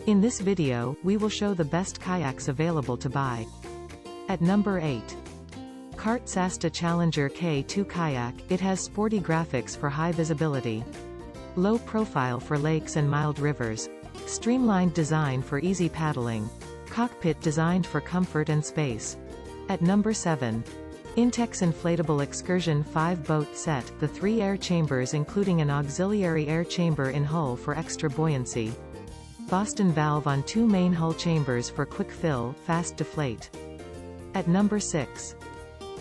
In this video, we will show the best kayaks available to buy. At number 8. Cart Sasta Challenger K2 Kayak. It has sporty graphics for high visibility. Low profile for lakes and mild rivers. Streamlined design for easy paddling. Cockpit designed for comfort and space. At number 7. Intex Inflatable Excursion 5 Boat Set. The 3 air chambers including an auxiliary air chamber in hull for extra buoyancy. Boston valve on 2 main hull chambers for quick fill, fast deflate. At number 6.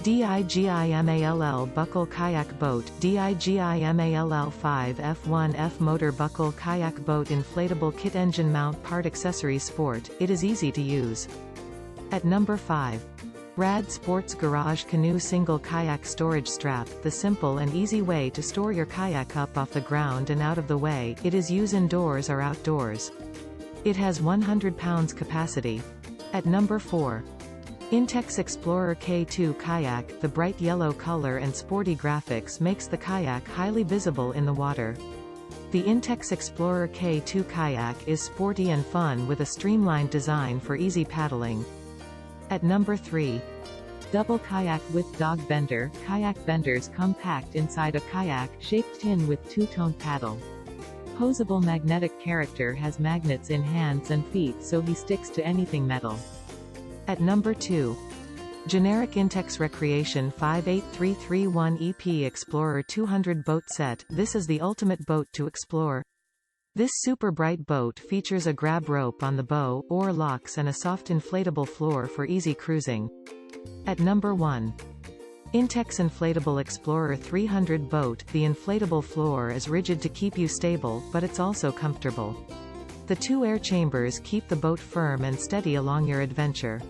DiGIMA Buckle Kayak Boat. DiGIMA 5 F1F Motor Buckle Kayak Boat Inflatable Kit Engine Mount Part Accessories Sport. It is easy to use. At number 5. Rad Sportz Garage Canoe Single Kayak Storage Strap. The simple and easy way to store your kayak up off the ground and out of the way. It is used indoors or outdoors. It has 100 pounds capacity. At number 4. Intex Explorer K2 Kayak. The bright yellow color and sporty graphics makes the kayak highly visible in the water. The Intex Explorer K2 Kayak is sporty and fun with a streamlined design for easy paddling. At number 3. Double Kayak with Dog Bender. Kayak Benders come packed inside a kayak-shaped tin with 2-tone paddle. Posable magnetic character has magnets in hands and feet so he sticks to anything metal. At number 2. Generic Intex Recreation 58331 EP Explorer 200 Boat Set. This is the ultimate boat to explore. This super bright boat features a grab rope on the bow, oar locks and a soft inflatable floor for easy cruising. At number 1. Intex Inflatable Explorer 300 Boat. The inflatable floor is rigid to keep you stable, but it's also comfortable. The 2 air chambers keep the boat firm and steady along your adventure.